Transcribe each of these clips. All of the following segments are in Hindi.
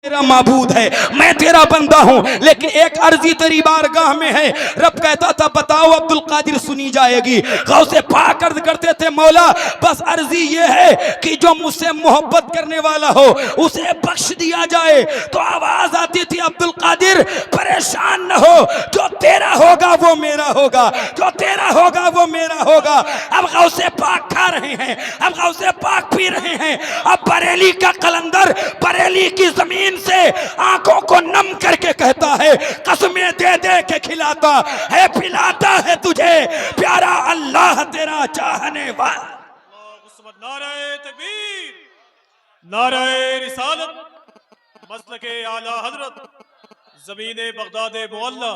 मेरा माबूद है, मैं तेरा बंदा हूं, लेकिन एक अर्जी तेरी बारगाह में है। रब कहता था बताओ अब्दुल कादिर सुनी जाएगी। गौसे पाक अर्ज करते थे मौला बस अर्जी ये है कि जो मुझसे मोहब्बत करने वाला हो उसे बख्श दिया जाए। तो आवाज आती थी अब्दुल कादिर परेशान न हो, जो तेरा होगा वो मेरा होगा, जो तेरा होगा वो मेरा होगा। अब गौसे पाक खा रहे हैं, अब गौसे पाक पी रहे हैं। अब बरेली का कलंदर बरेली की जमीन से आंखों को नम करके कहता है कसमें दे दे के खिलाता है पिलाता है तुझे प्यारा अल्लाह तेरा चाहने वाला। नारे तकबीर, नारे रिसालत, मसलके आला हजरत, ज़मीने बगदाद मुअल्ला,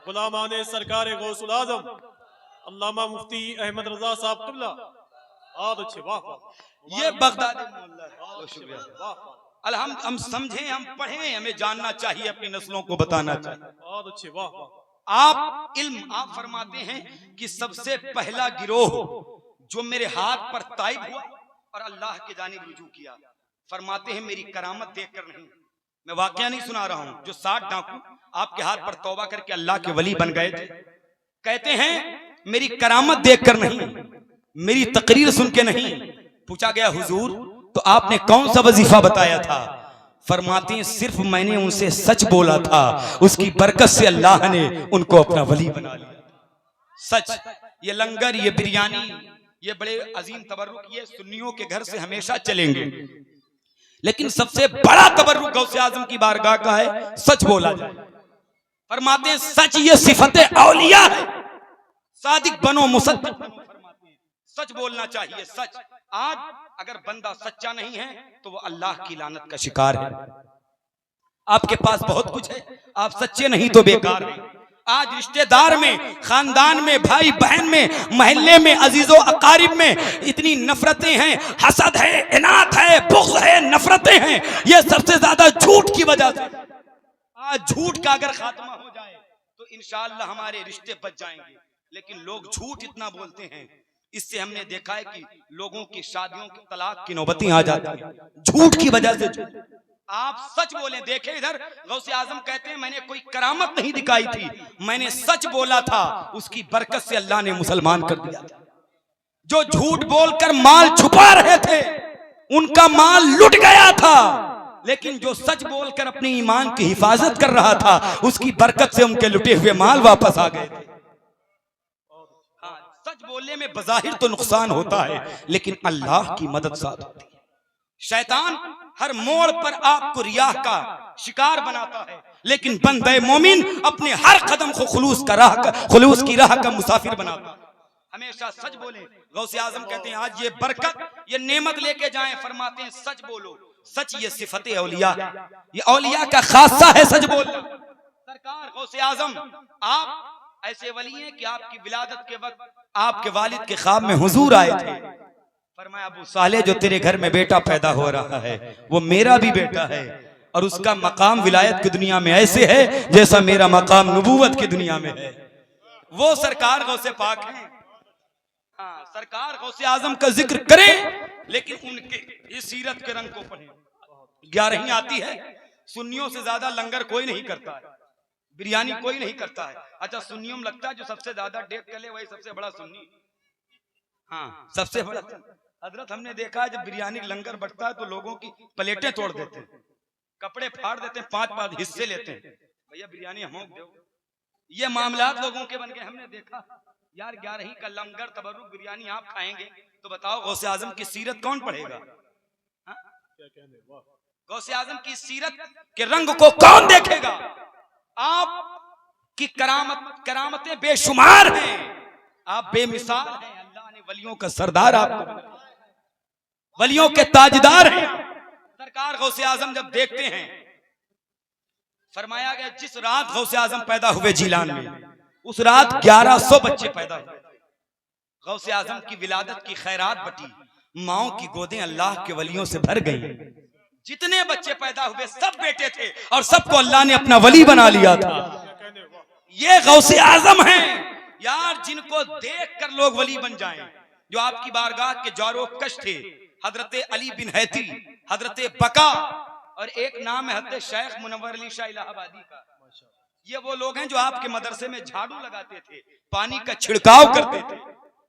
गुलामाने सरकार गौसुल आज़म अल्लामा मुफ्ती अहमद रजा साहब क़िबला। अच्छे वाह वाह, ये बगदाद अल्हम्द हम समझें, हम पढ़ें, हमें जानना चाहिए, अपनी नस्लों को बताना चाहिए। बहुत अच्छे वाह वाह। आप इल्म आप फरमाते हैं कि सबसे पहला गिरोह जो मेरे हाथ पर ताइब हुआ और अल्लाह के जानिब रुजू किया, फरमाते हैं मेरी करामत देखकर नहीं, मैं वाकया नहीं सुना रहा हूं, जो 60 डाकू आपके हाथ पर तौबा करके अल्लाह के वली बन गए थे, कहते हैं मेरी करामत देखकर नहीं, मेरी तकरीर सुन के नहीं। पूछा गया हुजूर तो आपने कौन सा वजीफा बताया था? फरमाते हैं सिर्फ मैंने उनसे सच बोला था, उसकी बरकत से अल्लाह ने उनको अपना वली बना लिया। सच, ये लंगर, ये बिरयानी, ये बड़े अजीम तबर्रुक ये सुन्नियों के घर से हमेशा चलेंगे, लेकिन सबसे बड़ा तबर्रुक गौसे आजम की बारगाह का है सच बोला जाए। फरमाते हैं सच ये सिफते औलिया है, सादिक बनो मुसद्दिक बनो। फरमाते हैं सच बोलना चाहिए। सच, आज अगर बंदा सच्चा नहीं है तो वो अल्लाह की लानत का शिकार है। आपके पास बहुत कुछ है, आप सच्चे नहीं तो बेकार हैं। आज रिश्तेदार में, खानदान में, भाई बहन में, मोहल्ले में, अजीजों अकारिब में इतनी नफरतें हैं, हसद है, इनात है, बुग़्ज़ है, नफरतें हैं, ये सबसे ज्यादा झूठ की वजह से। आज झूठ का अगर खात्मा हो जाए तो इंशाअल्लाह हमारे रिश्ते बच जाएंगे, लेकिन लोग झूठ इतना बोलते हैं, इससे हमने देखा है कि लोगों की शादियों की तलाक की नौबतें आ जाती हैं झूठ की वजह से। आप सच बोलें। देखे इधर गौसे आजम कहते हैं मैंने कोई करामत नहीं दिखाई थी, मैंने सच बोला था, उसकी बरकत से अल्लाह ने मुसलमान कर दिया था। जो झूठ बोलकर माल छुपा रहे थे उनका माल लुट गया था, लेकिन जो सच बोलकर अपने ईमान की हिफाजत कर रहा था उसकी बरकत से उनके लुटे हुए माल वापस आ गए थे। हाँ, सच बोलने में बज़ाहिर तो नुकसान होता है, लेकिन अल्लाह की मदद साथ होती है। शैतान हर मोड़ पर आपको रियाह का शिकार बनाता है, लेकिन बंदे मोमिन अपने हर कदम को खुलूस की राह का मुसाफिर बनाता है। हमेशा सच बोले। गौसे आजम कहते हैं आज ये बरकत, ये नेमत लेके जाएं, फरमाते हैं सच बोलो। सच ये सिफते औलिया है, ये औलिया का खासा है सच बोलना। सरकार गौसे आजम आप ऐसे वली हैं कि आपकी विलादत के वक्त आपके वालिद के ख्वाब में हुजूर आए थे, फरमाया अबू साले जो तेरे घर में बेटा पैदा हो रहा है वो मेरा भी बेटा है, और उसका मकाम विलायत की दुनिया में ऐसे है जैसा मेरा मकाम नबूवत की दुनिया में है। वो सरकार गौसे पाक हैं। हाँ, सरकार गौसे आजम का जिक्र करें, लेकिन उनके इस सीरत के रंग को पढ़ें। 11वीं आती है, सुन्नियों से ज्यादा लंगर कोई नहीं करता है, बिरयानी कोई नहीं करता है। अच्छा, सुन्नियों में लगता है जो सबसे ज्यादा डेक कर ले वही सबसे बड़ा सुन्नी। हाँ, सबसे बड़ा हजरत हमने देखा है जब बिरयानी लंगर बढ़ता है तो लोगों की प्लेटें तोड़ देते हैं, कपड़े फाड़ देते हैं, 5-5 हिस्से लेते हैं, भैया बिरयानी हम दो। ये मामलात लोगों के बन गए। हमने देखा यार 11वीं का लंगर तबर्रुक बिरयानी आप खाएंगे तो बताओ गौसे आजम की सीरत कौन पढ़ेगा? गौसे आजम की सीरत के रंग को कौन देखेगा? आप की करामतें बेशुमार हैं, आप बेमिसाल हैं। अल्लाह ने वलियों का सरदार आपको बनाया, वलियों के ताजदार हैं। सरकार गौसे आजम जब देखते हैं, फरमाया गया जिस रात गौसे आजम पैदा हुए जीलान में, उस रात 1100 बच्चे पैदा हुए। गौसे आजम की विलादत की खैरात बटी, माओ की गोदें अल्लाह के वलियों से भर गई। जितने बच्चे पैदा हुए सब बेटे थे और सबको अल्लाह ने अपना वली बना लिया था। ये गौसे आजम हैं यार, जिनको देख कर लोग वली बन जाएं, जो आपकी बारगाह के जारो कश थे। हजरत अली बिन हैती, हजरत बका, और एक नाम है हज़रत शेख मुनव्वर अली शाह इलाहाबादी का। ये वो लोग हैं जो आपके मदरसे में झाड़ू लगाते थे, पानी का छिड़काव करते थे।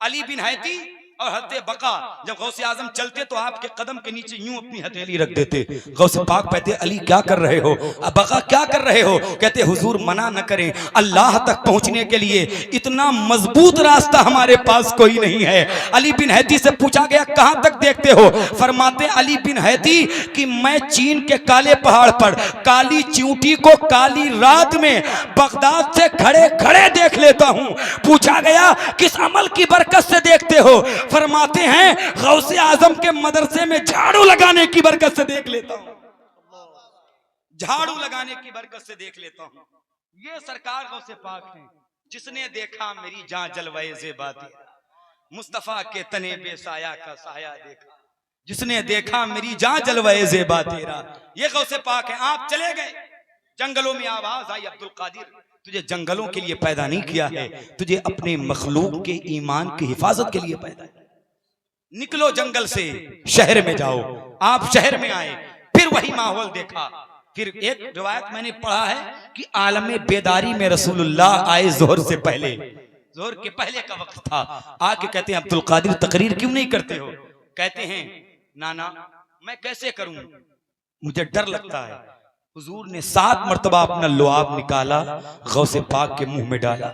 अली बिन हैती और हज़रत बका जब गौसे आजम चलते तो आपके कदम के नीचे यूं अपनी हथेली रख देते। गौसे पाक कहते अली क्या कर रहे हो, बका क्या कर रहे हो? कहते हुजूर मना न करें, अल्लाह तक पहुंचने के लिए इतना मजबूत रास्ता हमारे पास कोई नहीं है। अली बिन हैती से पूछा गया कहां तक देखते हो? फरमाते अली बिन हैती कि मैं चीन के काले पहाड़ पर काली चींटी को काली रात में बगदाद से खड़े खड़े देख लेता हूं। पूछा गया किस अमल की बरकत से देखते हो? फरमाते हैं गौसे आजम के मदरसे में झाड़ू लगाने की बरकत से देख लेता हूं, झाड़ू लगाने की बरकत से देख लेता हूं। ये सरकार गौसे पाक है। जिसने देखा मेरी जान जलवाए ज़ेबा तेरा, मुस्तफा के तने बेसाया का साया देखा, जिसने देखा मेरी जान जलवाए ज़ेबा तेरा। ये गौसे पाक है। आप चले गए, जंगलों में आवाज आई अब्दुल कादिर तुझे जंगलों के लिए पैदा नहीं किया है, तुझे अपने मखलूक के ईमान की हिफाजत के लिए पैदा है। निकलो जंगल से, शहर में जाओ। आप शहर में आए, फिर वही माहौल देखा। फिर एक रिवायत मैंने पढ़ा है कि आलम बेदारी में रसूलुल्लाह आए जोहर से पहले, जोहर के पहले का वक्त था। आके कहते हैं अब्दुल कादिर तकरीर क्यों नहीं करते हो? कहते हैं नाना मैं कैसे करूं, मुझे डर लगता है। हुजूर ने 7 मरतबा अपना लुआब निकाला, गौसे पाक के मुंह में डाला।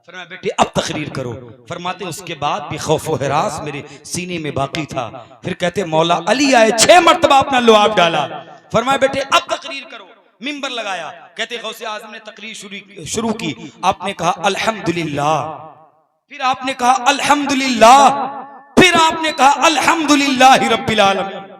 फरमाया बेटे अब तकरीर करो। फरमाते उसके बाद भी खौफ व हिरास मेरे सीने में बाकी था। फिर कहते मौला अली आए, 6 मरतबा अपना लुआब डाला। फरमाया बेटे अब तकरीर करो। मिंबर लगाया। कहते गौसे आजम ने तकरीर शुरू की। आपने कहा अल्हम्दुलिल्लाह, फिर आपने कहा अल्हम्दुलिल्लाह, फिर आपने कहा अल्हम्दुलिल्लाहि रब्बिल आलमीन।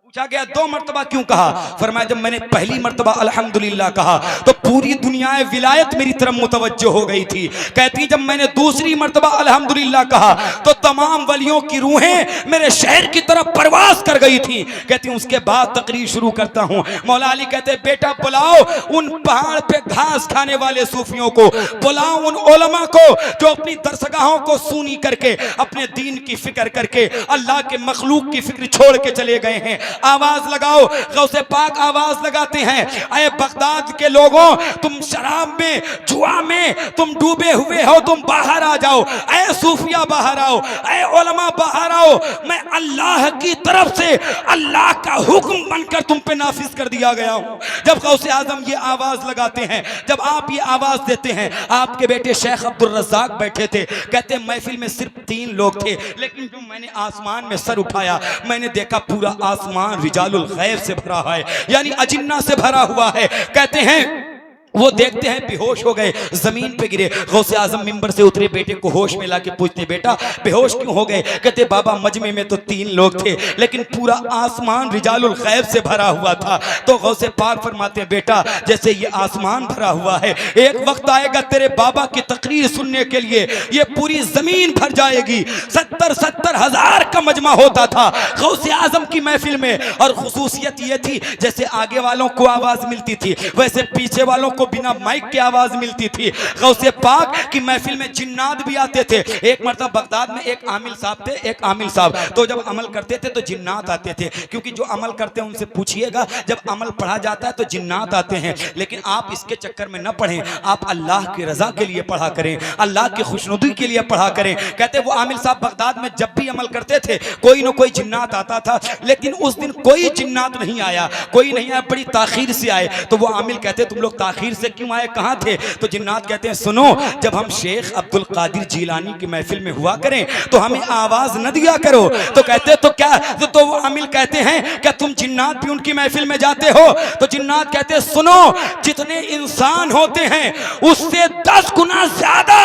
पूछा गया 2 मरतबा क्यों कहा? फरमाया जब मैंने पहली मरतबा अल्हम्दुलिल्लाह कहा तो पूरी दुनिया विलायत मेरी तरफ मुतवज्जो हो गई थी। कहती जब मैंने दूसरी मरतबा अल्हम्दुलिल्लाह कहा तो तमाम वलियों की रूहें मेरे शहर की तरफ परवास कर गई थी। कहती उसके बाद तकरीर शुरू करता हूँ। मौला अली कहते बेटा बुलाओ उन पहाड़ पे घास खाने वाले सूफियों को, बुलाओ उन उलमा को जो अपनी दरसगाहों को सूनी करके अपने दीन की फिक्र करके अल्लाह के मखलूक की फिक्र छोड़ के चले गए हैं। आवाज लगाओ। गौसे पाक आवाज लगाते हैं, अरे बगदाद के लोगों तुम शराब में जुआ में तुम डूबे हुए हो, तुम बाहर आ जाओ। अरे सूफिया बाहर आओ, अरे उलमा बाहर आओ। मैं अल्लाह की तरफ से अल्लाह का हुक्म बनकर तुम पे नाफिज कर दिया गया हूं। जब गौसे आजम ये आवाज लगाते हैं, जब आप ये आवाज देते हैं, आपके बेटे शेख अब्दुल रज़ाक बैठे थे। कहते महफिल में सिर्फ 3 लोग थे, लेकिन जो मैंने आसमान में सर उठाया मैंने देखा पूरा आसमान रिजालुल गैब से भरा है, यानी अजिन्ना से भरा हुआ है। कहते हैं वो देखते हैं बेहोश हो गए, जमीन पे गिरे। गौसे आजम मिंबर से उतरे, बेटे को होश में लाके पूछते बेटा बेहोश क्यों हो गए? कहते बाबा मजमे में तो 3 लोग थे लेकिन पूरा आसमान रिजालुल गैब से भरा हुआ था। तो गौसे पाक फरमाते हैं बेटा जैसे ये आसमान भरा हुआ है, एक वक्त आएगा तेरे बाबा की तकरीर सुनने के लिए ये पूरी जमीन भर जाएगी। 70 हजार का मजमा होता था गौसे आजम की महफिल में। और खुसूसियत ये थी जैसे आगे वालों को आवाज मिलती थी वैसे पीछे वालों को बिना माइक की आवाज मिलती थी। गौसे पाक की महफिल में जिन्नात भी आते थे। एक मरतबा बगदाद में एक आमिल साहब थे, एक आमिल साहब तो जब अमल करते थे तो जिन्नात आते थे, क्योंकि जो अमल करते हैं उनसे पूछिएगा जब अमल पढ़ा जाता है तो जिन्नात आते हैं। लेकिन आप इसके चक्कर में न पढ़ें, आप अल्लाह की रजा के लिए पढ़ा करें, अल्लाह की खुशनुदी के लिए पढ़ा करें। कहते वो आमिल साहब बगदाद में जब भी अमल करते थे कोई ना कोई जिन्नात आता था, लेकिन उस दिन कोई जिन्नात नहीं आया, कोई नहीं आया, बड़ी ताखीर से आए। तो वो आमिल कहते तुम लोग ताखीर से क्यों आए, कहां थे? तो जिन्नात कहते हैं सुनो जब हम शेख अब्दुल कादिर जीलानी की महफिल में हुआ करें तो हमें आवाज न दिया करो। तो कहते तो क्या? तो वो आमिल कहते हैं क्या तुम जिन्नात भी उनकी महफिल में जाते हो? तो जिन्नात कहते हैं सुनो जितने इंसान होते हैं उससे 10 गुना ज्यादा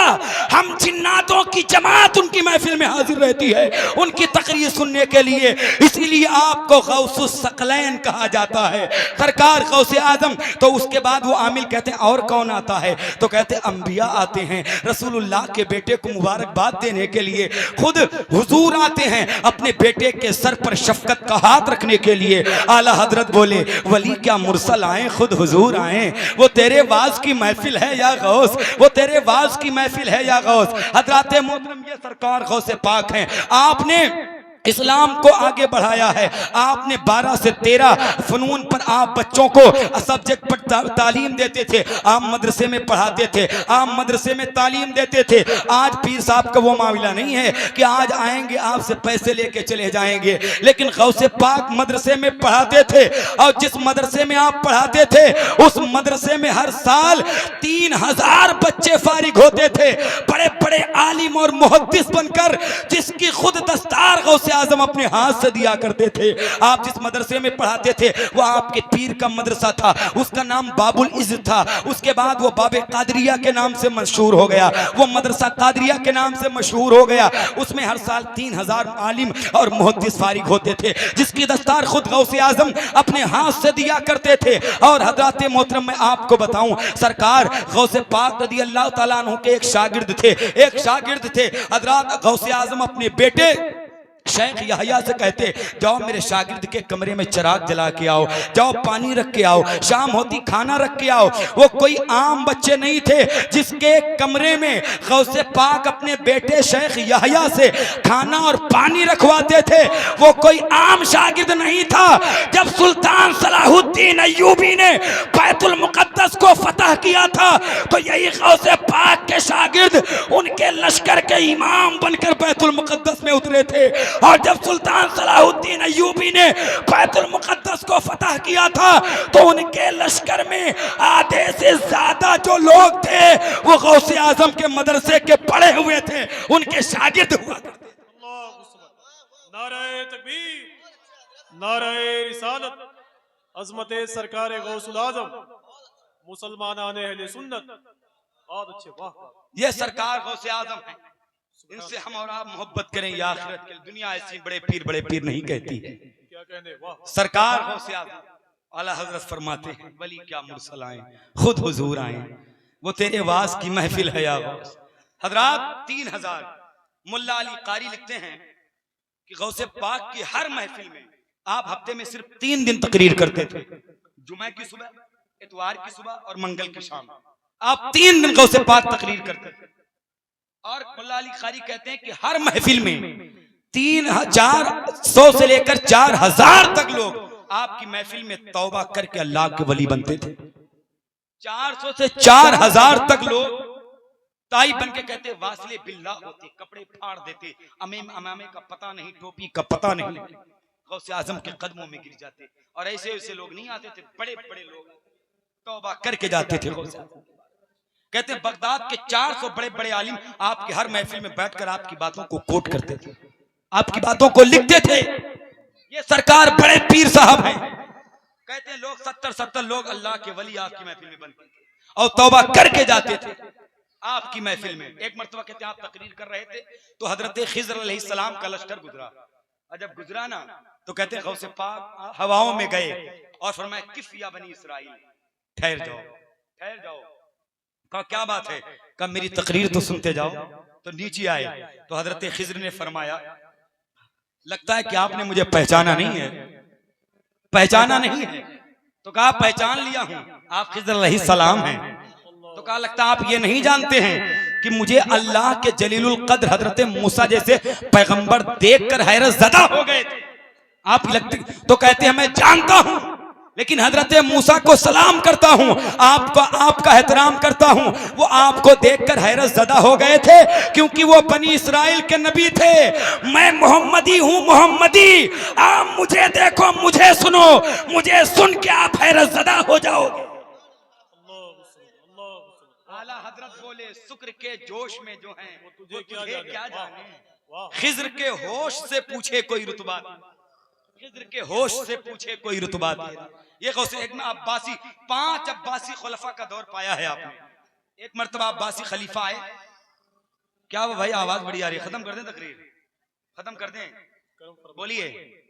हम जिन्नातों की जमात उनकी महफिल में हाजिर रहती है उनकी तकरीर सुनने के लिए। इसीलिए आपको गौसुस सकलैन कहा जाता है, सरकार गौसे आजम। तो उसके बाद वो आमिल कहते हैं और कौन आता है? तो कहते अंबिया आते हैं, रसूलुल्लाह के बेटे को मुबारकबाद देने के लिए खुद हुजूर आते हैं अपने बेटे के सर पर शफकत का हाथ रखने के लिए। आला हजरत बोले वली क्या मुरसल आए, खुद हुजूर आए। वो तेरे वाज की महफिल है या गौस, वो तेरे वाज की महफिल है या गौस। हजरात मोहतरम ये सरकार गौसे पाक हैं। आपने इस्लाम को आगे बढ़ाया है। आपने 12 से 13 फनून पर आप बच्चों को सब्जेक्ट पर तालीम देते थे, आप मदरसे में पढ़ाते थे, आप मदरसे में तालीम देते थे। आज पीर साहब का वो मामला नहीं है कि आज आएंगे आपसे पैसे लेके चले जाएंगे, लेकिन गौसे पाक मदरसे में पढ़ाते थे, और जिस मदरसे में आप पढ़ाते थे उस मदरसे में हर साल 3000 बच्चे फारिग होते थे, बड़े बड़े आलिम और मुहद्दिस बनकर, जिसकी खुद दस्तार गौसे आजम अपने हाथ से दिया करते थे। आप जिस मदरसे में पढ़ाते थे वो आपके पीर का मदरसा था, उसका नाम बाबुल इज़्ज़त था। उसके बाद वो बाबे कादरिया के नाम से मशहूर हो गया, वो मदरसा कादरिया के नाम से मशहूर हो गया। उसमें हर साल 3000 आलिम और मुहद्दिस फारिग होते थे, जिसकी दस्तार खुद गौसे आजम अपने हाथ से दिया करते थे। और हजरत मोहतरम मैं आपको बताऊं, सरकार गौसे पाक रज़ी अल्लाह तआला अन्हु के एक शागिर्द थे। हजरत गौसे आजम अपने बेटे शेख यहया से कहते, जाओ मेरे शागिर्द के कमरे में चिराग जला के आओ, जाओ पानी रख के आओ, शाम होती खाना रख के आओ। वो कोई आम बच्चे नहीं थे जिसके कमरे में गौसे पाक अपने बेटे शेख यहया से खाना और पानी रखवाते थे, वो कोई आम शागिर्द नहीं था। जब सुल्तान सलाहुद्दीन अय्यूबी ने बैतुल मुक़द्दस को फतह किया था तो यही गौसे पाक के शागिर्द उनके लश्कर के इमाम बनकर बैतुल मुक़द्दस में उतरे थे। और जब सुल्तान सलाहुद्दीन अय्यूबी ने बैतुल मुक़द्दस को फतह किया था तो उनके लश्कर में आधे से ज्यादा जो लोग थे वो गौसे आजम के मदरसे के पढ़े हुए थे, उनके शागिर्द हुआ करते। नारे तकबीर, नारे रिसालत, अज़मत सरकार गौसुल आज़म, मुसलमान अहले सुन्नत। बहुत अच्छे, वाह। ये सरकार गौसे आजम है, इनसे हम और आप मोहब्बत करें, या आखिरत के दुनिया ऐसी बड़े पीर नहीं कहती है। क्या कहने, वाह। सरकार गौसे आजम आला हजरत फरमाते हैं, वली क्या मुरसल आए, खुद हुजूर आए, वो तेरे वास की महफिल है या वास। हजरात 3000 मुल्ला अली कारी लिखते हैं कि गौसे पाक की हर महफिल में आप हफ्ते में सिर्फ 3 दिन तकरीर करते थे, जुमे की सुबह, इतवार की सुबह और मंगल की शाम। आप 3 दिन गौसे पाक तकरीर करते थे। और मुल्ला अली कारी कहते हैं कि हर महफिल में 3400 से लेकर 4000 तक लोग आपकी महफिल में तौबा करके अल्लाह के वली बनते थे। 400 से 4000 तक लोग ताई बन के कहते वासले बिल्ला होते, कपड़े फाड़ देते, अमामे का पता नहीं, टोपी का पता नहीं, गौसे आजम के कदमों में गिर जाते। और ऐसे ऐसे लोग नहीं आते थे, बड़े बड़े लोग तौबा करके जाते थे गौसे आजम। कहते हैं बगदाद के 400 बड़े बड़े आलिम आपकी हर महफिल में बैठकर आपकी बातों को कोट करते थे, आपकी बातों को लिखते थे। ये सरकार बड़े पीर साहब हैं। कहते हैं लोग 70 लोग अल्लाह के वली आपकी महफिल में बनते थे और तौबा करके जाते थे आपकी महफिल में। एक मर्तबा कहते हैं आप तकरीर कर रहे थे तो हजरत खिज़र अलैहिस्सलाम का लश्कर गुजरा, और जब गुजरा ना तो कहते हैं गौसे पाक हवाओं में गए और फरमाया किफ या बनी इसराइल, ठहर जाओ। कहा क्या बात है? कहा मेरी तकरीर तो सुनते जाओ। तो नीचे आए तो हजरत खिज़र ने फरमाया लगता है कि आपने मुझे पहचाना नहीं है। तो कहा पहचान लिया हूं, आप खिज़र अलैहिस्सलाम हैं। तो कहा लगता है आप ये नहीं जानते हैं कि मुझे अल्लाह के जलीलुल कद्र हजरत मूसा जैसे पैगंबर देखकर हैरत ज़दा हो गए थे आप लगते। तो कहते हैं मैं जानता हूं, लेकिन हजरत मूसा को सलाम करता हूं, आपका एहतराम करता हूं। वो आपको देखकर हैरत ज़दा हो गए थे क्योंकि वो बनी इस्राइल के नबी थे। मैं मोहम्मदी हूं, मोहम्मदी। आप मुझे देखो, मुझे सुनो, मुझे सुन के आप हैरत ज़दा हो जाओगे। आला हजरत बोले शुक्र के जोश में जो हैं वो तुझे क्या जाने। खिज़र के होश से पूछे कोई रुतबा, खिज़र के होश से पूछे कोई रुतबा। ये गौसे एक अब्बासी 5 अब्बासी खुलफा का दौर पाया है आपने। एक मर्तबा अब्बासी खलीफा आए, क्या वो भाई आवाज बड़ी आ रही है, खत्म कर दें तकरीर, खत्म कर दें, बोलिए।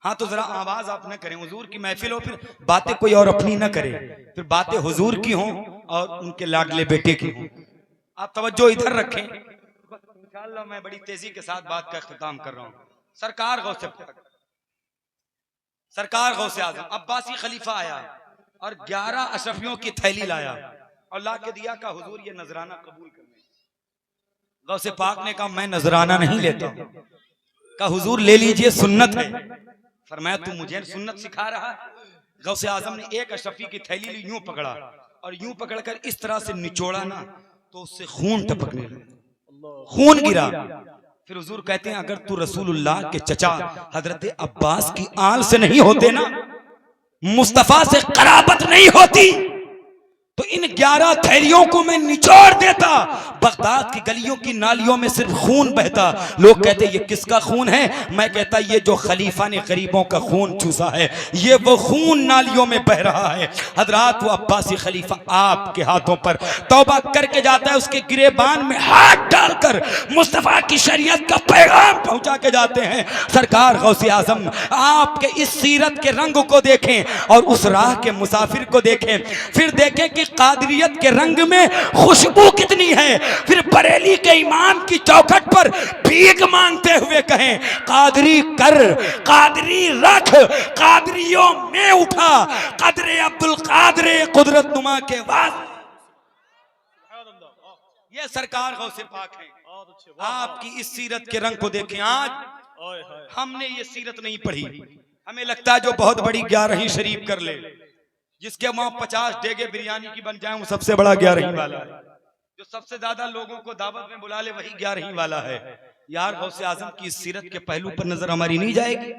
हाँ तो जरा आवाज आप न करें, हुजूर की महफिल हो, फिर बातें कोई और अपनी न करे, फिर बातें हुजूर की हों और उनके लाडले बेटे की हों। आप तवज्जो इधर रखें। इंशाअल्लाह मैं बड़ी तेजी के साथ बात का इख्तिताम कर रहा हूँ। सरकार गौसे आज़म अब्बासी खलीफा आया और 11 अशरफियों की थैली लाया और ला के दिया का हुजूर ये नजराना कबूल करने। गौसे पाक ने कहा मैं नजराना नहीं लेता, कहा हुजूर ले लीजिए, सुन्नत है। फरमाया तू मुझे सुन्नत सिखा रहा है? गौसे आजम ने एक अशरफी की थैली ली, यूं पकड़ा और यूं पकड़कर इस तरह से निचोड़ा ना तो उससे खून टपकने लगा, खून गिरा। फिर हुजूर कहते हैं अगर तू रसूलुल्लाह के चचा हजरत अब्बास की आल से नहीं होते ना, मुस्तफा से कराबत नहीं होती, तो इन 11 थैलियों को मैं निचोड़ देता, बगदाद की गलियों की नालियों में सिर्फ खून बहता। लोग कहते ये किसका खून है? मैं कहता ये जो खलीफा ने गरीबों का खून चूसा है, ये वो खून नालियों में बह रहा है। हजरात वो अब्बासी खलीफा आपके हाथों पर तौबा करके जाता है, उसके गिरेबान में हाथ डालकर मुस्तफा की शरीयत का पैगाम पहुंचा के जाते हैं। सरकार गौसे आजम आपके इस सीरत के रंग को देखें और उस राह के मुसाफिर को देखें, फिर देखें कि कादरियत के रंग में खुशबू कितनी है। फिर बरेली के इमाम की चौखट पर भीख मांगते हुए कहें कादरी कर, कादरी रख, कादरियों में उठा, कदरे अब्दुल कादरे कुदरत नुमा के बाद। ये सरकार गौसे पाक है। आपकी इस सीरत के रंग को देखें। आज हमने ये सीरत नहीं पढ़ी, हमें लगता है जो बहुत बड़ी 11वीं शरीफ कर ले, जिसके वहां 50 डेगे बिरयानी की बन जाए, वो सबसे बड़ा 11वीं वाला है। जो सबसे ज्यादा लोगों को दावत में बुला ले वही 11वीं वाला है। यार गौसे आजम की इस सीरत के पहलू पर नजर हमारी नहीं जाएगी,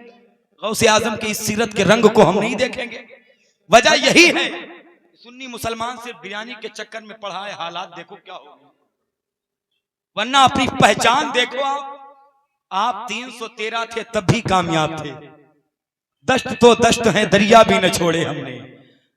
गौसे आजम की इस सीरत के रंग को हम नहीं देखेंगे। वजह यही है सुन्नी मुसलमान सिर्फ बिरयानी के चक्कर में पढ़ा है, हालात देखो क्या हो, वरना अपनी पहचान देखो। आप 313 थे तब भी कामयाब थे। दश्त तो दश्त है, दरिया भी न छोड़े हमने,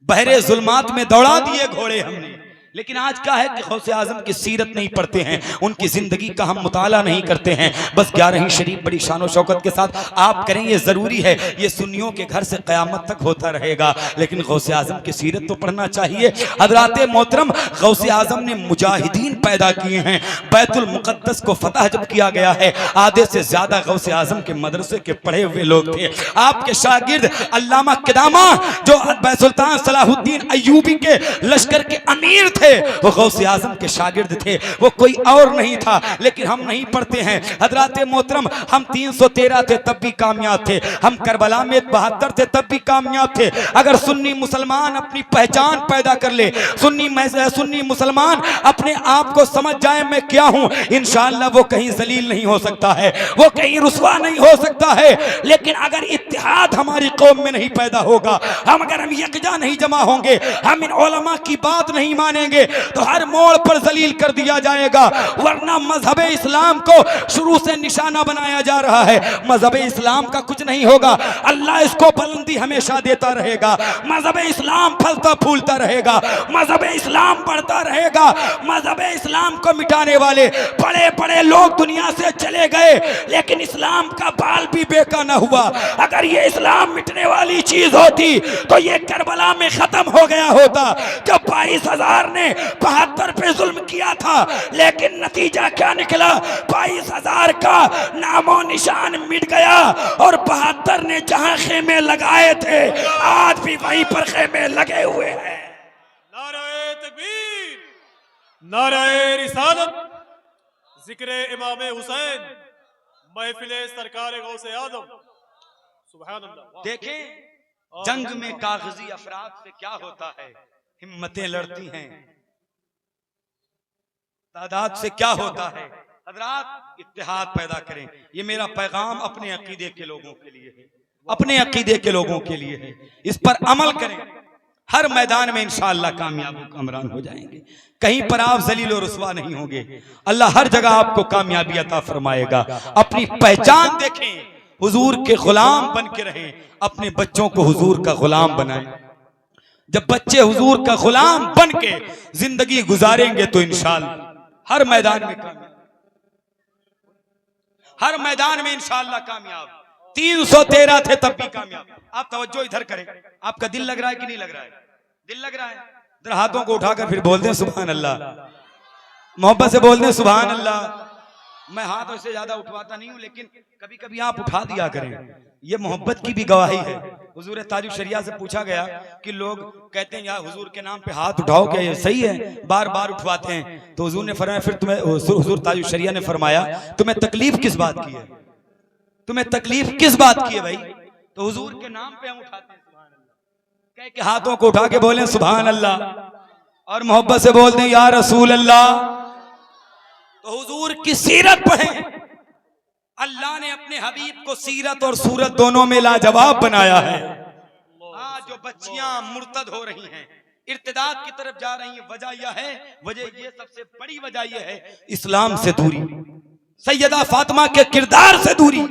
बहरे जुल्मात में दौड़ा दिए घोड़े हमने। लेकिन आज क्या है कि गौसे आजम की सीरत नहीं पढ़ते हैं, उनकी जिंदगी का हम मुताला नहीं करते हैं। बस 11वीं शरीफ बड़ी शान और शौकत के साथ आप करें, ये जरूरी है, ये सुन्नियों के घर से कयामत तक होता रहेगा। लेकिन गौसे आजम की सीरत तो पढ़ना चाहिए। हजरात मोहतरम गौसे आजम ने मुजाहिदीन पैदा किए हैं। बैतुल मुकद्दस को फतह जब किया गया है, आधे से ज्यादा गौसे आजम के मदरसे के पढ़े हुए लोग थे। आपके शागिर्द अल्लामा किदामा जो सुल्तान सलाहुद्दीन अय्यूबी के लश्कर के अमीर थे, वो गौसे आजम के शागिर्द थे, वो कोई और नहीं था। लेकिन हम नहीं पढ़ते हैं। हजरात मोहतरम हम 313 थे तब भी कामयाब थे, हम करबला में 72 थे तब भी कामयाब थे। अगर सुन्नी मुसलमान अपनी पहचान पैदा कर ले, सुन्नी मुसलमान अपने आप को समझ जाए मैं क्या हूं, इंशाअल्लाह वो कहीं जलील नहीं हो सकता है, वो कहीं रुसवा नहीं हो सकता है। लेकिन अगर इत्तेहाद हमारी कौम में नहीं पैदा होगा, अगर हम यकजा नहीं जमा होंगे, हम इन उलमा की बात नहीं मानेंगे, तो हर मोड़ पर जलील कर दिया जाएगा। वरना मजहब इस्लाम को शुरू से निशाना बनाया जा रहा है। मजहब इस्लाम का कुछ नहीं होगा, अल्लाह इसको बुलंदी हमेशा देता रहेगा। मजहब इस्लाम फलता फूलता रहेगा, मजहब इस्लाम बढ़ता रहेगा। मजहब इस्लाम को मिटाने वाले बड़े बड़े लोग दुनिया से चले गए, लेकिन इस्लाम का बाल भी बेका न हुआ। अगर ये इस्लाम मिटने वाली चीज होती तो ये करबला में खत्म हो गया होता। जब 22,000 ने 72 पे जुल्म किया था, लेकिन नतीजा क्या निकला? 22,000 का नामो निशान मिट गया और 72 ने जहां खेमे लगाए थे आज भी वहीं पर खेमे लगे हुए हैं। नारे तकबीर, नारे रिसालत, जिक्र इमाम हुसैन, महफिले सरकार गौसे आजम, सुभान अल्लाह। देखें जंग में कागजी अफराद से क्या होता है, हिम्मतें लड़ती हैं, तादाद से क्या होता है। हजरात इत्तेहाद पैदा करें, ये मेरा पैगाम अपने अकीदे के लोगों के लिए है, अपने अकीदे के लोगों के लिए है। इस पर अमल करें, हर मैदान में इंशाअल्लाह कामयाब हुक्मरान हो जाएंगे। कहीं पर आप जलील और रुसवा नहीं होंगे, अल्लाह हर जगह आपको कामयाबी अता फरमाएगा। अपनी पहचान देखें, हुजूर के गुलाम बन के रहें, अपने बच्चों को हुजूर का गुलाम बनाएं। जब बच्चे हुजूर का गुलाम बन के जिंदगी गुजारेंगे तो इंशाअल्लाह हर मैदान में कामयाब, हर मैदान में इंशाअल्लाह कामयाब। 313 थे तब भी कामयाब। आप तवज्जो इधर करें, आपका दिल लग रहा है कि नहीं लग रहा है? दिल लग रहा है? इधर हाथों को उठाकर फिर बोल दें सुभान अल्लाह, मोहब्बत से बोल दें सुभान अल्लाह। मैं हाथ वैसे ज्यादा उठवाता नहीं हूं, लेकिन कभी कभी आप उठा दिया करें, ये मोहब्बत की भी गवाही है। हुजूर ताजुल शरिया से पूछा गया कि लोग कहते हैं यार हुजूर के नाम पे हाथ उठाओ, क्या ये सही है? बार बार उठवाते हैं। तो हुजूर ने फरमाया, फिर तुम्हें, हुजूर ताजुल शरिया ने फरमाया तुम्हें तकलीफ किस बात की है? तुम्हें तकलीफ किस बात की है भाई? तो हुजूर के नाम पे हम उठाते हैं कह के हाथों को उठा के बोलें सुभान अल्लाह और मोहब्बत से बोल दें या रसूल अल्लाह। तो हुजूर की सीरत पढ़ें। अल्लाह ने अपने हबीब को सीरत और सूरत दोनों में लाजवाब बनाया है। आज जो बच्चियां मुर्तद हो रही हैं, इर्तिदाद की तरफ जा रही हैं, वजह ये सबसे बड़ी वजह ये है इस्लाम से दूरी, सैयदा फातिमा के किरदार से दूरी।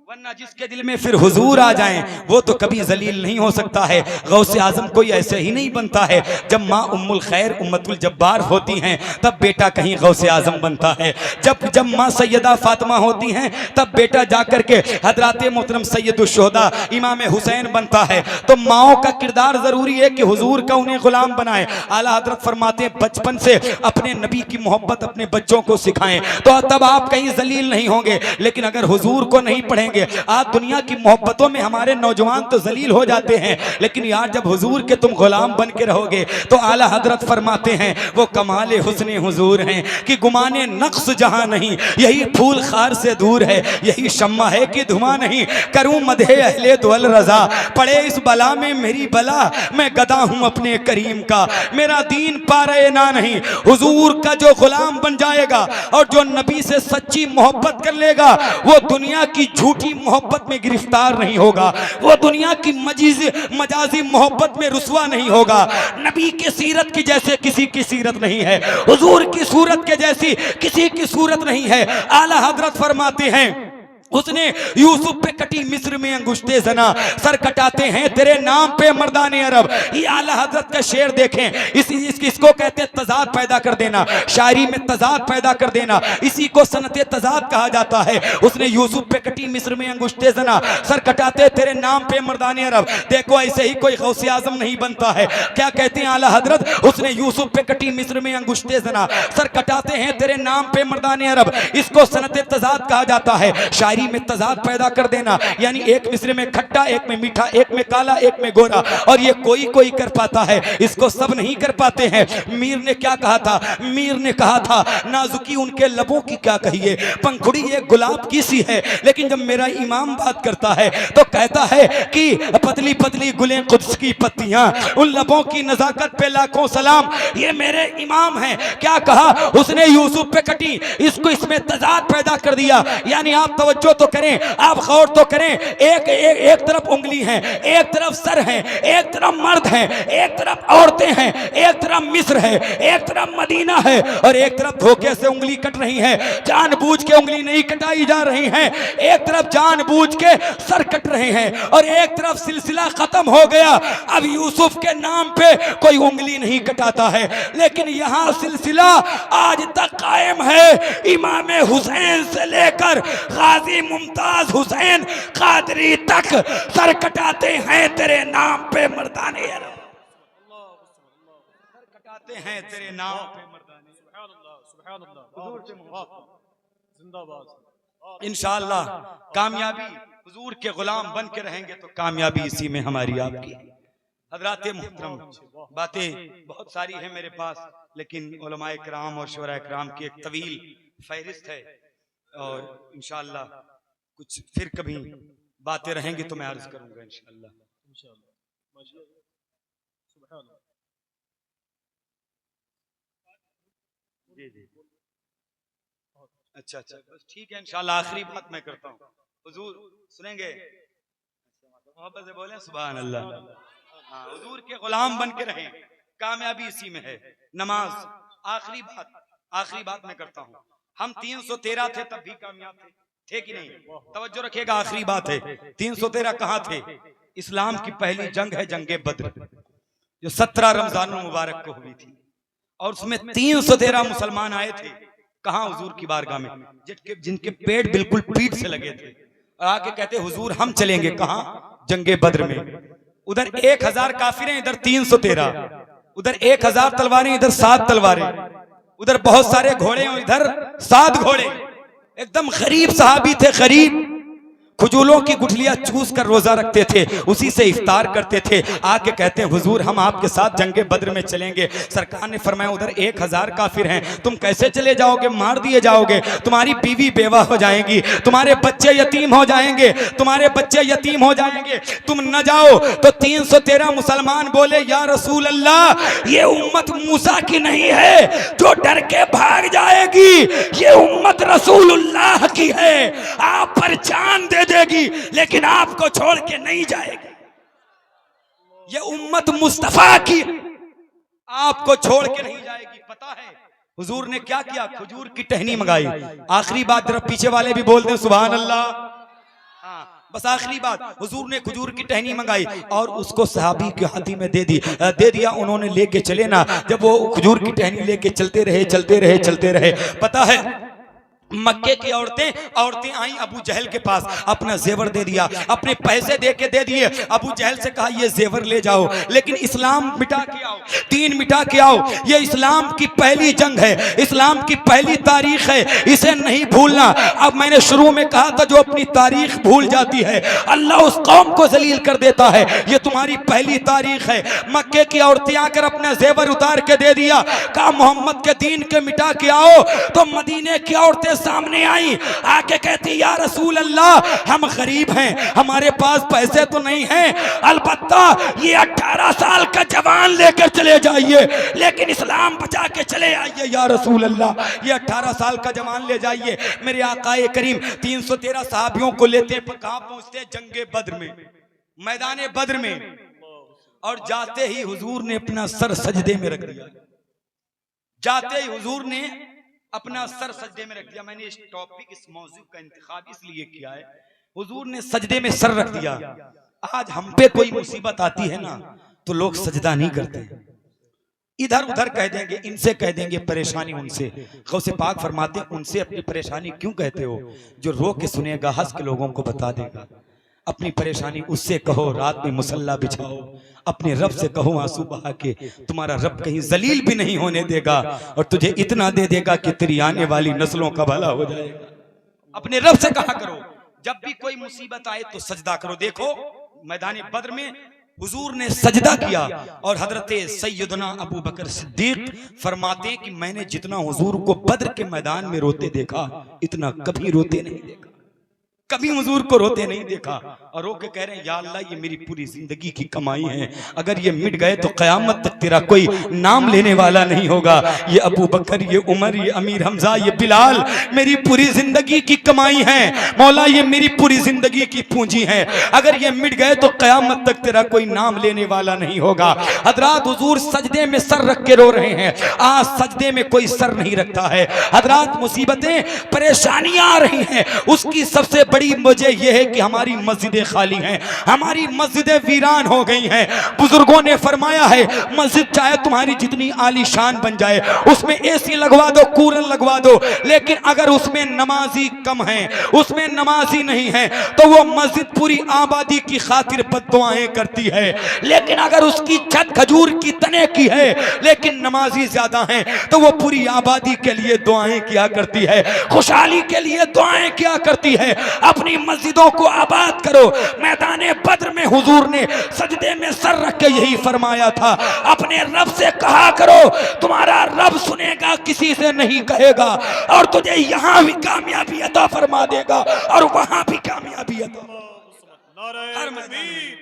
वरना जिसके दिल में फिर हुजूर आ जाएं वो तो कभी जलील नहीं हो सकता है। गौसे आजम कोई ऐसे ही नहीं बनता है। जब माँ उम्मुल खैर उम्मतुल जब्बार होती हैं तब बेटा कहीं गौसे आजम बनता है। जब माँ सैयदा फातिमा होती हैं तब बेटा जाकर के हजरात मोहतरम सैयदुल शुहदा इमाम हुसैन बनता है। तो माओं का किरदार जरूरी है कि हुजूर का उन्हें गुलाम बनाए। आला हजरत फरमाते हैं बचपन से अपने नबी की मोहब्बत अपने बच्चों को सिखाएं तो तब आप कहीं जलील नहीं होंगे। लेकिन अगर हुजूर को नहीं पढ़ेंगे, आज दुनिया की मोहब्बतों में हमारे नौजवान तो जलील हो जाते हैं, लेकिन यार जब हुजूर के तुम गुलाम बन के रहोगे तो आला हजरत फरमाते हैं वो कमाले हुस्ने हुजूर हैं कि गुमाने नक्स जहां नहीं, यही फूल खार से दूर है, यही शम्मा है कि धुआं नहीं, करूं मदहे अहले दुअल रजा, पड़े इस बला में मेरी बला, मैं गदा हूं अपने करीम का, मेरा दीन पारे ना नहीं। हुजूर का जो गुलाम बन जाएगा और जो नबी से सच्ची मोहब्बत कर लेगा वो दुनिया की झूठी मोहब्बत में गिरफ्तार नहीं होगा, वो दुनिया की मजाजी मोहब्बत में रुसवा नहीं होगा। नबी की सीरत की जैसे किसी की सीरत नहीं है, हुजूर की सूरत के जैसी किसी की सूरत नहीं है। आला हजरत फरमाते हैं उसने यूसुफ पे कटी मिस्र में अंगुश्ते जना, सर कटाते हैं तेरे नाम पे मर्दाने अरब। ये आला हजरत का शेर देखें, इसको कहते हैं तजाद पैदा कर देना, शायरी में तजाद पैदा कर देना, इसी को सनते तजाद कहा जाता है। उसने यूसुफ पे कटी मिस्र में अंगुश्ते जना, सर कटाते तेरे नाम पे मर्दाने अरब। देखो ऐसे ही कोई गौसे आजम नहीं बनता है। क्या कहते हैं आला हजरत, उसने यूसुफ पे कटी मिस्र में अंगुश्ते जना, सर कटाते हैं तेरे नाम पे मर्दाने अरब। इसको सनते तजाद कहा जाता है। शायरी में तजाद पैदा कर देना, यानी एक मिस्र में खट्टा, एक में मीठा, एक में काला, एक में गोरा, और ये कोई कर पाता है, इसको सब नहीं कर पाते हैं। मीर ने क्या कहा था? मीर ने कहा था नाजुकी उनके लबों की क्या कहिए, पंखुड़ी ये गुलाब की सी है, लेकिन जब मेरा इमाम बात करता है तो कहता है कि पतली पतली गुलें कुद्स की पत्तियां, उन लबों की नजाकत पे लाखों सलाम, ये मेरे इमाम हैं। क्या कहा उसने? यूसुफ पे कटी, इसको इसमें तजाद पैदा कर दिया। यानी आप तवज्जो तो करें, आप गौर तो करें, एक तरफ उंगली है, एक तरफ सर है, एक तरफ मर्द है, एक तरफ औरतें हैं, एक तरफ मिस्र है, एक तरफ मदीना है, और एक तरफ धोखे से उंगली कट रही है। जानबूझ के उंगली नहीं कटाई जा रही है, एक तरफ जानबूझ के सर कट रहे हैं, और एक तरफ सिलसिला खत्म हो गया। अब यूसुफ के नाम पे कोई उंगली नहीं कटाता है, लेकिन यहां सिलसिला आज तक कायम है। इमाम हुसैन से लेकर गाजी मुमताज हुसैन कादरी तक सर कटाते हैं तेरे नाम पे मर्दाने अरब, सर कटाते हैं तेरे नाम पे मर्दाने। इंशाअल्लाह कामयाबी हुजूर के गुलाम बन के रहेंगे तो कामयाबी इसी में हमारी आपकी। हजरात मुहतरम, बातें बहुत सारी हैं मेरे पास, लेकिन उलमाए किराम और शुरा किराम की एक तवील फहरिस्त है, और इंशाअल्लाह कुछ फिर कभी बातें रहेंगी तो मैं अर्ज करूंगा इंशाअल्लाह। जी जी, अच्छा बस ठीक है इंशाअल्लाह। आखिरी बात मैं करता हूँ, हुजूर सुनेंगे? मोहब्बत से बोले सुभान अल्लाह। हाँ, हुजूर के गुलाम बन के रहें, कामयाबी इसी में है। नमाज, आखिरी बात मैं करता हूँ। हम 313 थे तब भी कामयाब थे कि नहीं? तवज्जो रखिएगा, आखिरी बात है। 313 कहाँ थे? इस्लाम की पहली जंग है जंगे बद्र, जो 17 रमजान मुबारक को हुई थी, और उसमें 313 मुसलमान आए थे। कहाँ? हुजूर की बारगाह में, जिनके पेट बिल्कुल पीठ से लगे थे, और आके कहते हुजूर हम चलेंगे। कहाँ? जंगे बद्र में। उधर 1000 काफिरें, इधर 313, उधर 1000 तलवारें, इधर 7 तलवारें, उधर बहुत सारे घोड़े और इधर 7 घोड़े। एकदम गरीब सहाबी थे, गरीब। खजूलों की गुठलियां चूस कर रोजा रखते थे, उसी से इफ्तार करते थे। आके कहते हैं हुजूर हम आपके साथ जंगे बद्र में चलेंगे। सरकार ने फरमाया उधर 1000 काफिर हैं, तुम कैसे चले जाओगे, मार दिए जाओगे, तुम्हारी बीवी बेवा हो जाएंगी, तुम्हारे बच्चे यतीम हो जाएंगे, तुम्हारे बच्चे यतीम हो जाएंगे, तुम न जाओ। तो 313 मुसलमान बोले या रसूल अल्लाह, ये उम्मत मूसा की नहीं है जो डर के भाग जाएगी, ये उम्मत रसूलुल्लाह की है, आप पर जान दे देगी लेकिन आपको छोड़ के नहीं जाएगी। ये उम्मत मुस्तफा की, आपको छोड़ के नहीं जाएगी। पता है हुजूर ने क्या किया? खजूर की टहनी मंगाई। आखिरी बात जरा पीछे वाले भी बोलते हैं सुभान अल्लाह। हाँ, बस आखिरी बात, हुजूर ने खजूर की टहनी मंगाई और उसको सहाबी के हाथी में दे दिया। उन्होंने लेके चले ना, जब वो खजूर की टहनी लेके चलते रहे। पता है मक्के की औरतें आई अबू जहल के पास, अपना जेवर दे दिया, अपने पैसे दे के दे दिए। अबू जहल से कहा ये जेवर ले जाओ, लेकिन इस्लाम मिटा के आओ, दीन मिटा के आओ। ये इस्लाम की पहली जंग है, इस्लाम की पहली तारीख है, इसे नहीं भूलना। अब मैंने शुरू में कहा था जो अपनी तारीख भूल जाती है अल्लाह उस कौम को जलील कर देता है। ये तुम्हारी पहली तारीख है। मक्के की औरतें आकर अपना जेवर उतार के दे दिया, कहा मोहम्मद के दीन के मिटा के आओ। तो मदीने की औरतें सामने आई, आके कहती या रसूल अल्लाह हम गरीब हैं, हमारे पास पैसे तो नहीं हैं, अलबत्ता ये 18 साल का जवान लेकर चले जाइए, लेकिन इस्लाम बचा के चले आइए या रसूल अल्लाह, ये 18 साल का जवान ले जाइए। मेरे आकाए करीम 313 सहाबियों को लेते कहां पहुंचते? जंगे बद्र में, मैदान बद्र में। और जाते ही हुजूर ने अपना सर सजदे में रख दिया, जाते ही हुजूर ने अपना सर सजदे में रख दिया। मैंने इस टॉपिक, इस मौजू का इंतखाब इसलिए किया है, हुजूर ने सजदे में सर रख दिया। आज हम पे कोई मुसीबत आती है ना तो लोग सजदा नहीं करते, इधर उधर कह देंगे, इनसे कह देंगे परेशानी उनसे। गौसे पाक फरमाते हैं उनसे अपनी परेशानी क्यों कहते हो? जो रो के सुनेगा हंस के लोगों को बता देगा। अपनी परेशानी उससे कहो, रात में मुसल्ला बिछाओ, अपने रब से कहो आंसू बहा के, तुम्हारा रब कहीं जलील भी नहीं होने देगा और तुझे इतना दे देगा कि तेरी आने वाली नस्लों का भला हो जाएगा। अपने रब से कहा करो, जब भी कोई मुसीबत आए तो सजदा करो। देखो मैदान बद्र में हुजूर ने सजदा किया और हजरत सैयदना अबू बकर सिद्दीक फरमाते हैं कि मैंने जितना हुजूर को बद्र के मैदान में रोते देखा, इतना कभी रोते नहीं देखा, कभी हुजूर को रोते नहीं देखा। और रो के कह रहे हैं या अल्लाह ये मेरी पूरी जिंदगी की कमाई है, अगर ये मिट गए तो कयामत तक तेरा कोई नाम लेने वाला नहीं होगा। ये अबू बकर, ये उमर, ये अमीर हमजा, ये बिलाल मेरी पूरी जिंदगी की कमाई है मौला, ये मेरी पूरी जिंदगी की पूंजी है, अगर ये मिट गए तो कयामत तक तेरा कोई नाम लेने वाला नहीं होगा। हजरात हुजूर सजदे में सर रख के रो रहे हैं, आज सजदे में कोई सर नहीं रखता है। हजरात मुसीबतें परेशानियां आ रही हैं, उसकी सबसे बड़ी वजह यह है कि हमारी मस्जिदें खाली हैं, हमारी मस्जिदें वीरान हो गई हैं। बुजुर्गों ने फरमाया है मस्जिद चाहे तुम्हारी जितनी आलीशान बन जाए, उसमें एसी लगवा दो, कूलर लगवा दो, लेकिन अगर उसमें नमाजी कम है, उसमें नमाजी नहीं है, तो वो मस्जिद पूरी आबादी की खातिर बद्दुआएं करती है। लेकिन अगर उसकी छत खजूर की तने की है लेकिन नमाजी ज्यादा हैं, तो वो पूरी आबादी के लिए दुआएं किया करती है, खुशहाली के लिए दुआएं किया करती है। अपनी मस्जिदों को आबाद करो। मैदान बद्र में हुजूर ने सजदे में सर रख के यही फरमाया था, अपने रब से कहा करो, तुम्हारा रब सुनेगा, किसी से नहीं कहेगा, और तुझे यहाँ भी कामयाबी अता फरमा देगा और वहां भी कामयाबी अता। नारे तकबीर,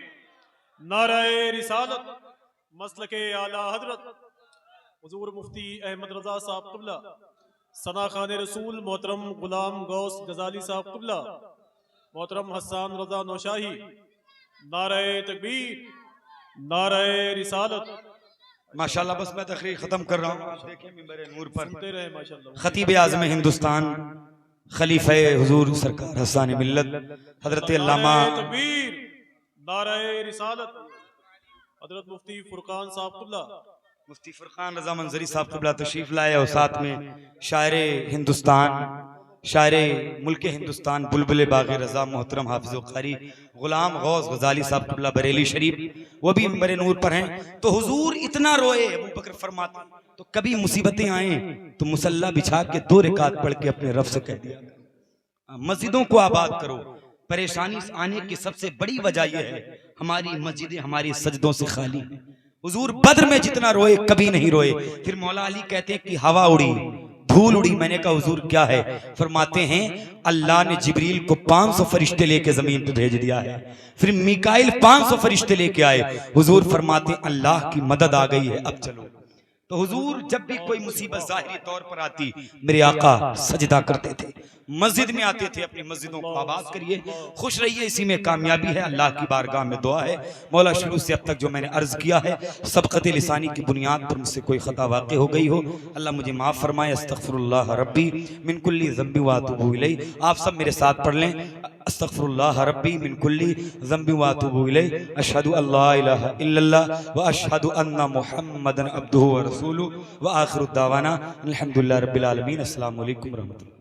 नारे रिसालत, मसलके आला हजरत हुजूर मुफ्ती अहमद रजा साहब क़िबला, सना खान रसूल मोहतरम गुलाम गौस गजाली साहब क़िबला, मोहतरम हसन रजा नौशाही, नारे तकबीर, नारे रिसालत। माशाल्लाह, बस मैं तकरीर खत्म कर रहा हूँ। आप देखें मिंबर नूर पर माशाल्लाह खतीब आज़म हिंदुस्तान खलीफा हुजूर सरकार हसन मिल्लत हजरत अल्लामा तकबीर, नारे रिसालत, हजरत मुफ्ती फुरकान साहब क़िबला, मुफ्ती फुरकान रजा मंजरी साहब क़िबला तशरीफ लाए और साथ में शायर हिंदुस्तान, शायर मुल्क हिंदुस्तान बुलबुल बाग़ रजा मोहतरम हाफिज़ क़ारी गुलाम गौस गजाली साहब क़िबला बरेली शरीफ, वो भी मिंबर नूर पर हैं। तो हुजूर इतना रोए, अबू बकर फरमाते तो कभी मुसीबतें आए तो मुसल्ला बिछा के 2 रकात पढ़ के अपने रब से कह दिया, मस्जिदों को आबाद करो, परेशानी आने की सबसे बड़ी वजह यह है हमारी मस्जिदें हमारी सजदों से खाली हैं। हुजूर बद्र में जितना रोए कभी नहीं रोए। फिर मौला अली कहते हैं कि हवा उड़ी, धूल उड़ी। मैंने कहा हुजूर क्या है? फरमाते हैं अल्लाह ने जिब्रील को 500 फरिश्ते लेके जमीन पे भेज दिया है। फिर मिकाइल 500 फरिश्ते लेके आए। हुजूर फरमाते अल्लाह की मदद आ गई है, अब चलो। तो हुजूर जब भी कोई मुसीबत जाहिरी तौर पर आती, मेरे आका सजदा करते थे, मस्जिद में आते थे। अपनी मस्जिदों को आबाद करिए, खुश रहिए, इसी में कामयाबी है। अल्लाह की बारगाह में दुआ है। मौला शुरू से अब तक जो मैंने अर्ज किया है सबकत लिसानी की बुनियाद पर मुझसे कोई खता वाक़ई हो गई हो, अल्लाह मुझे माफ़ फरमाए। अस्तगफिरुल्लाह रब्बी मिन कुल्ली ज़ंबि व अतूबु इलैह। आप सब मेरे साथ पढ़ लें, अस्तगफिरुल्लाह रब्बी मिन कुल्ली ज़ंबि व अतूबु इलैह, अशहदु अल्ला इलाहा इल्लल्लाह व अशहदु अन्ना मुहम्मदन अब्दुहु व रसूलुहु व आखिरु दावाना अल्हम्दुलिल्लाहि रब्बिल आलमीन। अस्सलामु अलैकुम व रहमतुल्लाह।